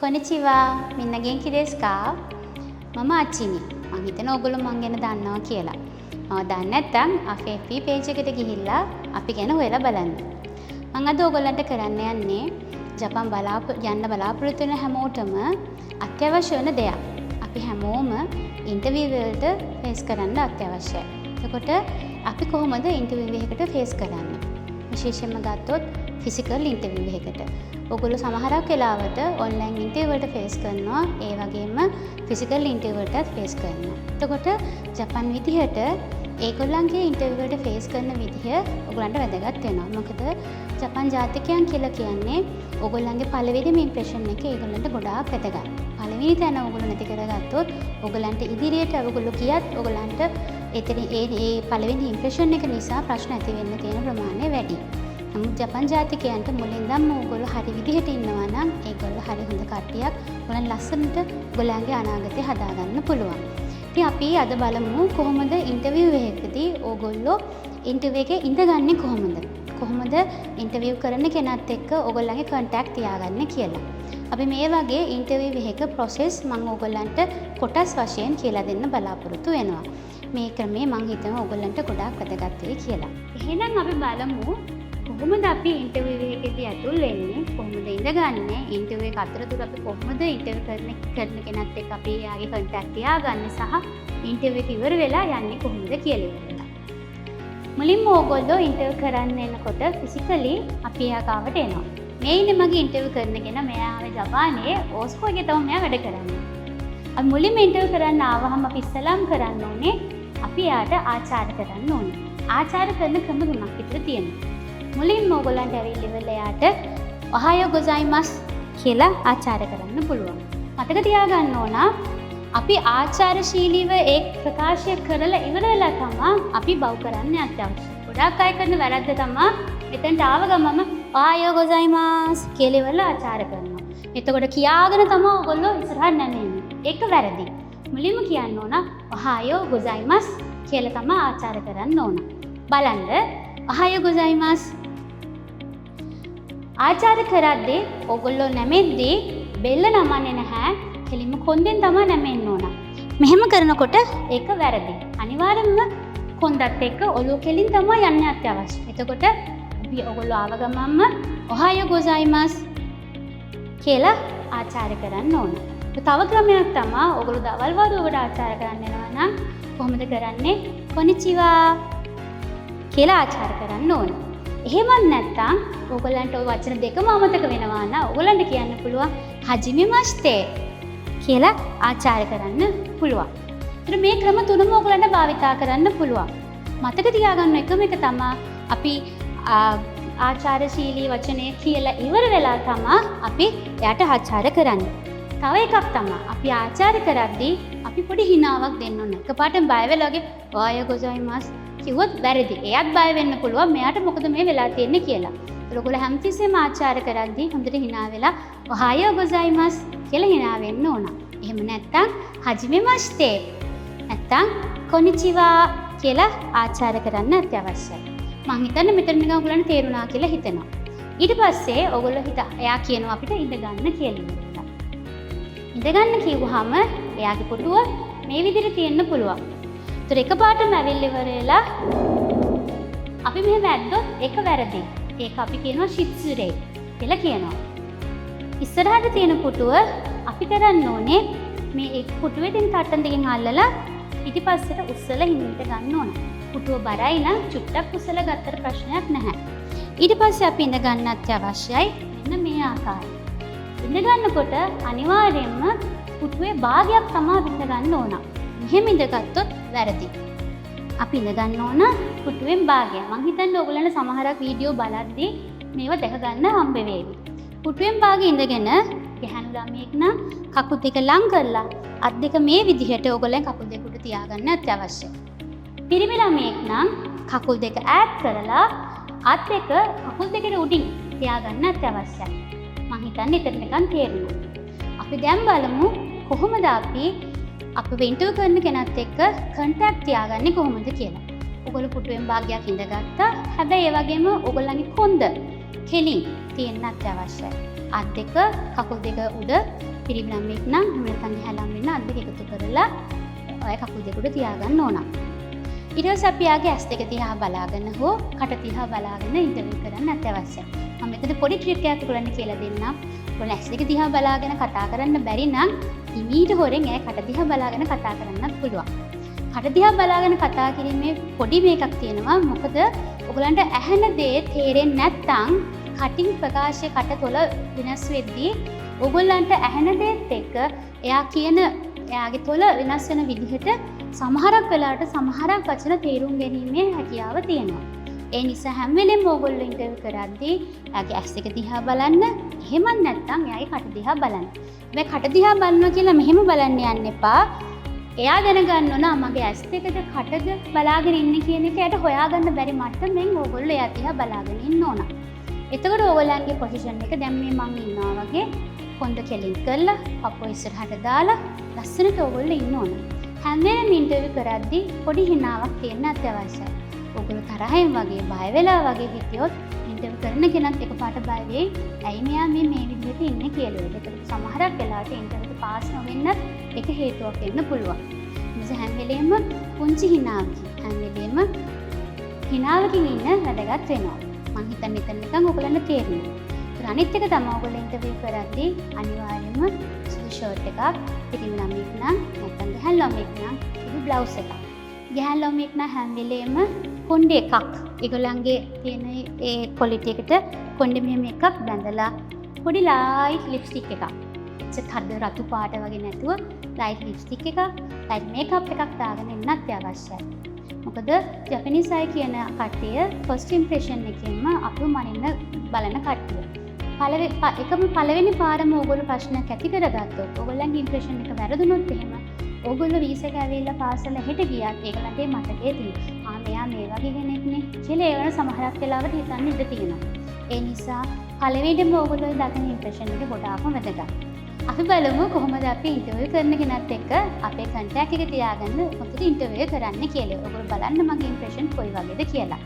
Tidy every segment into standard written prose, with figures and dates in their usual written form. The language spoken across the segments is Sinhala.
කොනිචිවා මින්නගෙන් කිදෙස්කා මම අච්චිනි. මං හිතනවා ඔයගොල්ලෝ මං ගැන දන්නවා කියලා. දන්නේ නැත්නම් අපේ FB page එකට ගිහිල්ලා අපි ගැන හොයලා බලන්න. මං අද ඔයගොල්ලන්ට කරන්න යන්නේ ජපන් යන්න බලාපොරොත්තු වෙන හැමෝටම අත්‍යවශ්‍ය වෙන දෙයක්. අපි හැමෝම ඉන්ටර්විව් වලට ෆේස් කරන්න අත්‍යවශ්‍යයි. එතකොට අපි කොහොමද ඉන්ටර්විව් එකකට ෆේස් කරන්නේ? විශේෂයෙන්ම ගත්තොත් ෆිසිකල් ඉන්ටර්විව් එකකට. ඔයගොල්ලෝ සමහරක් වෙලාවට ඔන්ලයින් ඉන්ටර්විව් වලට ෆේස් කරනවා. ඒ වගේම ෆිසිකල් ඉන්ටර්විව් වලටත් ෆේස් කරනවා. එතකොට ජපන් විදිහට ඒගොල්ලන්ගේ ඉන්ටර්විව් වලට ෆේස් කරන විදිහ ඔයගොල්ලන්ට වැදගත් වෙනවා. මොකද ජපන් ජාතිකයන් කියලා කියන්නේ ඔයගොල්ලන්ගේ පළවෙනිම ඉම්ප්‍රෙෂන් එක ඒගොල්ලන්ට ගොඩාක් වැදගත්. පළවෙනි තැන ඔයගොල්ලෝ නැති කරගත්තොත් ඔයගොල්ලන්ට ඉදිරියට ඔයගොල්ලෝ කියත් ඔයගොල්ලන්ට ඒ පළවෙනි ඉම්ප්‍රෙෂන් එක නිසා ප්‍රශ්න ඇති වෙන්න තියෙන ප්‍රමාණය වැඩි. නමුත් ජපන් ජාතිකයන්ට මුලින්දම ඔයගොල්ලෝ හරි විදිහට ඉන්නවා නම් ඒගොල්ලෝ හරි හොඳ කට්ටියක් ඔයගොල්ලන් ලස්සනට ඔයගොල්ලන්ගේ අනාගතය හදාගන්න පුළුවන්. ඉතින් අපි අද බලමු කොහොමද ඉන්ටර්විව් එකකදී ඔයගොල්ලෝ ඉන්ටර්විව් එකේ ඉඳගන්නේ කොහොමද? කොහොමද ඉන්ටර්විව් කරන කෙනත් එක්ක ඔයගොල්ලන්ගේ කන්ටැක්ට් තියාගන්නේ කියලා. අපි මේ වගේ ඉන්ටර්විව් එකක ප්‍රොසෙස් මම ඔයගොල්ලන්ට කොටස් වශයෙන් කියලා දෙන්න බලාපොරොත්තු වෙනවා. මේ ක්‍රමේ මම හිතනවා ඔයගොල්ලන්ට ගොඩාක් වැදගත් වෙයි කියලා. එහෙනම් අපි බලමු කොහොමද අපි ඉන්ටර්විව් එකේදී ඇතුල් වෙන්නේ, කොහොමද ඉඳගන්නේ, ඉන්ටර්විව් එක අතරතුර අපි කොහොමද ඉන්ටර්විව් කරන කෙනත් එක්ක අපි යාගේ කන්ටැක්ට් තියාගන්නේ සහ ඉන්ටර්විව් එක ඉවර වෙලා යන්නේ කොහොමද කියලා ඉවරලා. මුලින්ම ඕගොල්ලෝ ඉන්ටර්විව් කරන්න එනකොට ෆිසිකලි අපි එයා ගාවට එනවා. මේ ඉන්නේ මගේ ඉන්ටර්විව් කරන කෙනා. මෙයා ආවේ ජපානයේ ඕස්කෝ එකේ තමයි මෙයා වැඩ කරන්නේ. අපි මුලින්ම ඉන්ටර්විව් කරන්න ආවහම අපි ඉස්සලාම් කරන්න ඕනේ අපි එයාට ආචාර කරන්න ඕනේ. ආචාර කරන ක්‍රම තුනක් විතර තියෙනවා. මුලින්ම ඕගොල්ලන්ට ඇවිල්ලා ඉවරලා එයාට ඔහායෝ ගොසයිමස් කියලා ආචාර කරන්න පුළුවන්. මතක තියාගන්න ඕන අපි ආචාරශීලීව ඒ ප්‍රකාශය කරලා ඉවර වෙලා තමයි අපි බව් කරන්න අත්‍යවශ්‍යයි. ගොඩාක් අය කරන වැරද්ද තමයි මෙතනට ආව ගමම ඔහායෝ ගොසයිමස් කියලා ඉවරලා ආචාර කරනවා. එතකොට කියාගෙන තමයි ඕගොල්ලෝ ඉස්සරහට නැමෙන්නේ. ඒක වැරදි. මුලින්ම කියන්න ඕන ඔහායෝ ගොසයිමස් කියලා තමයි ආචාර කරන්න ඕන. බලන්න ඔහායෝ ගොසයිමස් ආචාර කරද්දී ඔයගොල්ලෝ නැමෙද්දී බෙල්ල නමන්නේ නැහැ. කෙලින්ම කොන්දෙන් තමයි නැමෙන්න ඕන. මෙහෙම කරනකොට ඒක වැරදි. අනිවාර්යෙන්ම කොන්දත් එක්ක ඔළුව කෙලින් තමයි යන්න අත්‍යවශ්‍යයි. එතකොට අපි ඔයගොල්ලෝ ආව ගමන්ම ඔහායෝ ගොසයිමස් කියලා ආචාර කරන්න ඕන. තව ක්‍රමයක් තමයි ඔයගොල්ලෝ දවල් වරුවට ආචාර කරන්න යනවා නම් කොහොමද කරන්නේ? කොනිචිවා කියලා ආචාර කරන්න ඕන. එහෙමත් නැත්නම් ඕගොල්ලන්ට ওই වචන දෙකම අමතක වෙනවා නම් ඕගොල්ලන්ට කියන්න පුළුවන් හජිමි මස්තේ කියලා ආචාර කරන්න පුළුවන්. ඒතර මේ ක්‍රම තුනම ඕගොල්ලන්ට භාවිතා කරන්න පුළුවන්. මතක තියාගන්න එකම එක තමයි අපි ආචාරශීලී වචනේ කියලා ඉවර වෙලා තමයි අපි එයාට ආචාර කරන්නේ. තව එකක් තමයි අපි ආචාර කරද්දී අපි පොඩි හිනාවක් දෙන්න ඕන. එකපාරටම බය වෙලා වගේ ඔයයෝ ගොසයිමස් කිව්වොත් වැරදි. එයාත් බය වෙන්න පුළුවන් මෙයාට මොකද මේ වෙලා තියෙන්නේ කියලා. ඒත් ඔයගොල්ලෝ හැමතිස්සෙම ආචාර කරද්දී හොඳට hina වෙලා ඔහායෝ ගොසයිමස් කියලා hina වෙන්න ඕන. එහෙම නැත්නම් හජිමෙ මස්තේ නැත්නම් කොනිචිවා කියලා ආචාර කරන්න අත්‍යවශ්‍යයි. මං හිතන්නේ මෙතන නිකන් ඔයගොල්ලන්ට තේරුණා කියලා හිතනවා. ඊට පස්සේ ඔයගොල්ලෝ එයා කියනවා අපිට ඉඳ ගන්න කියලා. ඉඳ ගන්න කිව්වහම එයාගේ පුටුව මේ විදිහට තියෙන්න පුළුවන්. ඒතර එකපාරටම ඇවිල්ලා ඉවර වෙලා අපි මෙහෙම ඇද්දොත් ඒක වැරදි. ඒක අපි කියනවා ශිත්සුරේ කියලා කියනවා. ඉස්සරහට තියෙන පුටුව අපි කරන්න ඕනේ මේ පුටුවේ තියෙන කට්ටන් දෙකෙන් අල්ලලා පිටිපස්සට උස්සලා හිමිට ගන්න ඕන. පුටුව බරයි නම් චුට්ටක් උස්සලා ගත්තට ප්‍රශ්නයක් නැහැ. ඊට පස්සේ අපි ඉඳ ගන්නත් අවශ්‍යයි මෙන්න මේ ආකාරයට. ඉඳ ගන්නකොට අනිවාර්යයෙන්ම පුටුවේ භාගයක් තමයි ඉඳ ගන්න ඕන. මෙහෙම ඉඳගත්තොත් වැරදි. අපි ඉඳ ගන්න ඕන පුටුවෙන් භාගයක්. මං හිතන්නේ ඔයගොල්ලන්ට සමහරක් වීඩියෝ බලද්දී මේව දැක ගන්න හම්බ වේවි. පුටුවෙන් භාගෙ ඉඳගෙන ගැහණු ළමයෙක් නම් කකුල් දෙක ලං කරලා අත් දෙක මේ විදිහට ඔයගොල්ලන් කකුල් දෙක උඩ තියාගන්න අත්‍යවශ්‍යයි. පිරිමි ළමයෙක් නම් කකුල් දෙක ඈත් කරලා අත් දෙක කකුල් දෙකට උඩින් තියාගන්න අත්‍යවශ්‍යයි. මං හිතන්නේ එතන නිකන් තේරුණා. අපි දැන් බලමු කොහොමද අපි ඉන්ටර්විව් කරන කෙනත් එක්ක කන්ටැක්ට් තියාගන්නේ කොහොමද කියලා. ඔයගොල්ලෝ පුටුවෙන් භාගයක් ඉඳගත්තා. හැබැයි ඒ වගේම ඔයගොල්ලන්ගේ කොන්ද කෙලින් තියෙන්න අත්‍යවශ්‍යයි. අත් දෙක කකුල් දෙක උඩ පිරිමි ළමෙක් නම් නැත්නම් ගිහා ළමෙක් නම් අත් දෙක එකතු කරලා ඔය කකුල් දෙක උඩ තියාගන්න ඕන. ඊට පස්සේ අපි යාගේ ඇස් දෙක දිහා බලාගෙන හෝ කට දිහා බලාගෙන ඉන්ටර්විව් කරන්න අත්‍යවශ්‍යයි. මම මෙතන පොඩි ට්‍රික් එකක් ඔයගොල්ලන්ට කියලා දෙන්නම්. ඔයගොල්ලෝ ඇස් දෙක දිහා බලාගෙන කතා කරන්න බැරි නම් ඉමීට හොරෙන් ඈ කට දිහා බලාගෙන කතා කරන්නත් පුළුවන්. කට දිහා බලාගෙන කතා කිරීමේ පොඩි මේකක් තියෙනවා. මොකද ඔයගොල්ලන්ට ඇහෙන දේ තේරෙන්නේ නැත්නම් කටින් ප්‍රකාශය කට තොල වෙනස් වෙද්දී ඔයගොල්ලන්ට ඇහෙන දේත් එක්ක එයා කියන එයාගේ තොල වෙනස් වෙන විදිහට සමහරක් වෙලාවට සමහරක් වචන තේරුම් ගැනීමේ හැකියාව තියෙනවා. ඒ නිසා හැම වෙලෙම ඕගොල්ලෝ ඉන්ටර්විව් කරද්දී එයාගේ ඇස් දෙක දිහා බලන්න. එහෙමත් නැත්නම් එයාගේ කට දිහා බලන්න. මේ කට දිහා බලනවා කියලා මෙහෙම බලන්න යන්න එපා. එයා දැනගන්න ඕන මගේ ඇස් දෙකද කටද බලාගෙන ඉන්නේ කියන එක එයාට හොයාගන්න බැරි මට්ටමින් ඕගොල්ලෝ එයා දිහා බලාගෙන ඉන්න ඕන. එතකොට ඕගොල්ලන්ගේ පොසිෂන් එක දැන් මේ මං ඉන්නවා වගේ කොන්ද කෙලින් කරලා පපුව ඉස්සරහට දාලා ලස්සනට ඕගොල්ලෝ ඉන්න ඕන. හැම වෙලේම ඉන්ටර්විව් කරද්දී පොඩි හිනාවක් තියෙන්න අත්‍යවශ්‍යයි. ඔයගොල්ලෝ තරහින් වගේ බය වෙලා වගේ හිටියොත් ඉන්ටර්විව් කරන කෙනත් එකපාරට බය වෙයි. ඇයි මෙයා මේ විදිහට ඉන්නේ කියලා. ඒකට සමහරක් වෙලාවට ඉන්ටර්විව් පාස් නොවෙන්නත් එක හේතුවක් වෙන්න පුළුවන්. ඒ නිසා හැම වෙලේම පුංචි හිනාවකින් හැම වෙලේම හිනාවකින් ඉන්න වැදගත් වෙනවා. මං හිතන්නේ එතන නිකන් ඔයගොල්ලන්ට තේරෙනවා. අනිත් එක තමයි ඔයගොල්ලෝ ඉන්ටර්විව් කරද්දී අනිවාර්යයෙන්ම සුදු ෂර්ට් එකක්, පිටින් ළමෙක් නම් නැත්නම් ගහන් ළමෙක් නම් සුදු බ්ලවුස් එකක්. ගහන් ළමෙක් නම් හැම වෙලේම කොණ්ඩේ එකක්. ඒගොල්ලන්ගේ තියෙන ඒ ක්වොලිටි එකට කොණ්ඩේ මෙහෙම එකක් බැඳලා පොඩි ලයිට් ලිප්ස්ටික් එකක්. තද රතු පාට වගේ නැතුව ලයිට් ලිප්ස්ටික් එකක්, ලයිට් මේකප් එකක් දාගෙන ඉන්නත් අවශ්‍යයි. මොකද ජපනීස් අය කියන කට්ටිය ෆස්ට් ඉම්ප්‍රෙෂන් එකෙන්ම අපව මනින්න බලන කට්ටිය. පළවෙනි පාරම ඕගොල්ලෝ ප්‍රශ්නයක් ඇති කරගත්තොත් ඕගොල්ලන්ගේ ඉම්ප්‍රෙෂන් එක වැරදුනොත් එහෙම ඕගොල්ලෝ වීසා එක ඇවිල්ලා පාසල හෙට ගියත් ඒගොල්ලන්ට ඒ මතකයේ තියෙනවා. මෙයා මේ වගේ කෙනෙක්නේ කියලා ඒවන සමහරක් වෙලාවට හිතන්න ඉඩ තියෙනවා. ඒ නිසා පළවෙනිම ඕගොල්ලෝ දකින ඉම්ප්‍රෙෂන් එක ගොඩාක්ම වැදගත්. අපි බලමු කොහොමද අපි ඉන්ටර්විව් කරන කෙනත් එක්ක අපේ කන්ටැක්ට් එක තියාගන්න හොඳට ඉන්ටර්විව් කරන්න කියලා. ඔයගොල්ලෝ බලන්න මගේ ඉම්ප්‍රෙෂන් කොයි වගේද කියලා.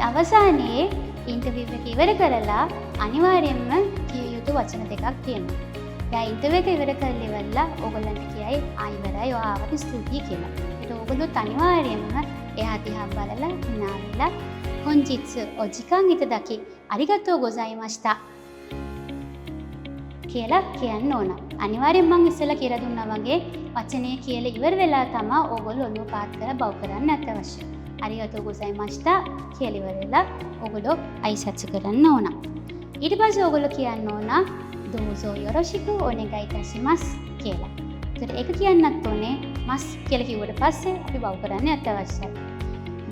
අවසානයේ ඉන්ටර්විව් එක ඉවර කරලා අනිවාර්යයෙන්ම කිය යුතු වචන දෙකක් තියෙනවා. දැන් ඉන්ටර්විව් එක ඉවර කරලා ඉවරලා ඕගොල්ලන්ට කියයි ආයිවරයි ඔයාවට ස්තුතියි කියලා. ඒක ඕගොල්ලෝ අනිවාර්යයෙන්ම එහා දිහා බලලා hina වෙලා හොන්ජිත්සු ඔජිකන් ඉතදකි අරිගතෝ ගොසයිමාස්තා කියලා කියන්න ඕන. අනිවාර්යයෙන් මම ඉස්සෙල්ලා කියලා දුන්නා වගේ වචනේ කියලා ඉවර වෙලා තමයි ඕගොල්ලෝ ඔළුව පාත් කරලා බව් කරන්න අවශ්‍යයි. අරිගතෝ ගොසයිමාස්තා කියලා ඉවරලා ඕගොල්ලෝ අයිසත්සු කරන්න ඕන. ඊට පස්සේ ඕගොල්ලෝ කියන්න ඕන දෝසෝ යොරොෂිකු ඔනෙගයි itashimasu කියලා. ඒක කියන්නත් ඕනේ මස් කියලා කිව්වට පස්සේ අපි බව් කරන්න අවශ්‍යයි.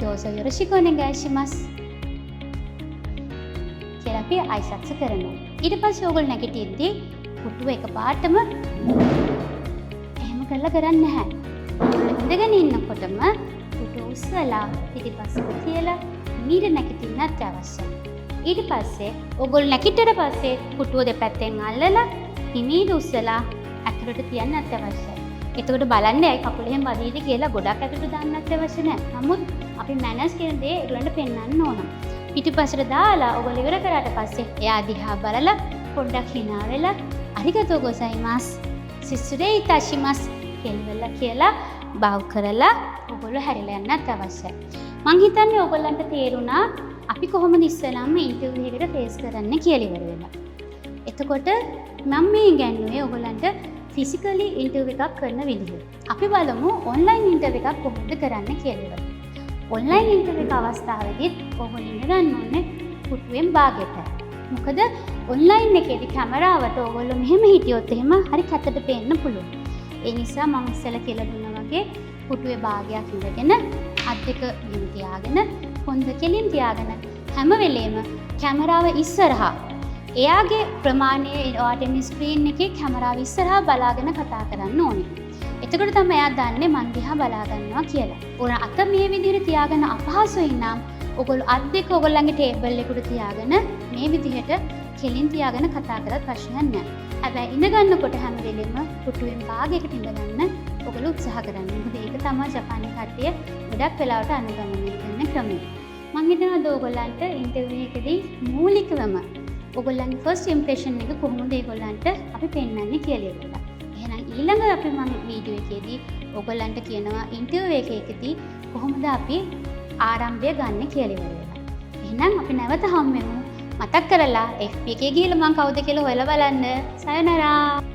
දෝසෝ යොරොෂිකු ඔනෙගයි shimasu කියලා අපි අයිසත්සු කරනවා. ඊට පස්සේ ඕගොල්ලෝ නැගිටිද්දී පුටුව එකපාරටම එහෙම කරලා කරන්නේ නැහැ. ඉඳගෙන ඉන්නකොටම පුටුව උස්සලා පිටිපස්සට තියලා මීට නැගිටින්නත් අවශ්‍යයි. ඊට පස්සේ ඕගොල්ලෝ නැගිටිට පස්සේ පුටුව දෙපැත්තෙන් අල්ලලා හිමීට උස්සලා ඇතුළට තියන්නත් අවශ්‍යයි. එතකොට බලන්න ඇයි කකුල එහෙම වදිනද කියලා ගොඩක් ඇතුළට දාන්නත් අවශ්‍ය නැහැ. නමුත් අපි මැනර්ස් කියන දේ ඒගොල්ලන්ට පෙන්වන්න ඕන. පිටිපස්සට දාලා ඕගොල්ලෝ ඉවර කරාට පස්සේ එයා දිහා බලලා පොඩ්ඩක් hina වෙලා අරිගතෝ ගොසයිමාස් සිස්සුරේ ඉතාෂිමාස් කියලා බව් කරලා ඔයගොල්ලෝ හැරිලා යන්නත් අවශ්‍යයි. මං හිතන්නේ ඔයගොල්ලන්ට තේරුණා අපි කොහොමද ඉස්සෙල්ලාම ඉන්ටර්විව් එකකට ෆේස් කරන්න කියලා ඉවර වෙලා. එතකොට මම මේ ඉගැන්නුවේ ඔයගොල්ලන්ට ෆිසිකලි ඉන්ටර්විව් එකක් කරන විදිහ. අපි බලමු ඔන්ලයින් ඉන්ටර්විව් එකක් කොහොමද කරන්න කියලා. ඔන්ලයින් ඉන්ටර්විව් එක අවස්ථාවේදීත් ඔයගොල්ලෝ ඉඳගන්න ඕනේ පුටුවෙන් භාගයට. මොකද ඔන්ලයින් එකේදී කැමරාවට ඔයගොල්ලෝ මෙහෙම හිටියොත් එහෙම හරි කැතට පේන්න පුළුවන්. ඒ නිසා මම ඉස්සෙල්ලා කියලා දුන්නා වගේ පුටුවේ භාගයක් ඉඳගෙන අත් දෙක මෙහෙම තියාගෙන හොඳ කෙලින් තියාගෙන හැම වෙලේම කැමරාව ඉස්සරහා එයාගේ ප්‍රමාණය ඔයාට එන ස්ක්‍රීන් එකේ කැමරාව ඉස්සරහා බලාගෙන කතා කරන්න ඕනේ. එතකොට තමයි එයා දන්නේ මන් දිහා බලා ගන්නවා කියලා. ඕන අත මේ විදිහට තියාගෙන අපහසුයි නම් ඔයගොල්ලෝ අත් දෙක ඔයගොල්ලන්ගේ ටේබල් එකට තියාගෙන මේ විදිහට කෙලින් තියාගෙන කතා කරත් ප්‍රශ්නයක් නැහැ. හැබැයි ඉඳ ගන්නකොට හැම වෙලෙම පුටුවෙන් භාගයකට ඉඳගන්න ඔයගොල්ලෝ උත්සාහ කරන්න. මොකද ඒක තමයි ජපානයේ කට්ටිය ගොඩක් වෙලාවට අනුගමනය කරන ක්‍රමය. මම හිතනවා ඔයගොල්ලන්ට ඉන්ටර්විව් එකේදී මූලිකවම ඔයගොල්ලන්ගේ ෆස්ට් ඉම්ප්‍රෙෂන් එක කොහොමද ඒගොල්ලන්ට අපි පෙන්වන්නේ කියලා ඉවරලා. එහෙනම් ඊළඟ අපි මම වීඩියෝ එකේදී ඔයගොල්ලන්ට කියනවා ඉන්ටර්විව් එකේදී කොහොමද අපි ආරම්භය ගන්න කියලා ඉවරලා. එහෙනම් අපි නැවත හම්බෙමු. මතක් කරලා FB එකේ ගිහලා මම කවුද කියලා හොයලා බලන්න. සයනරා.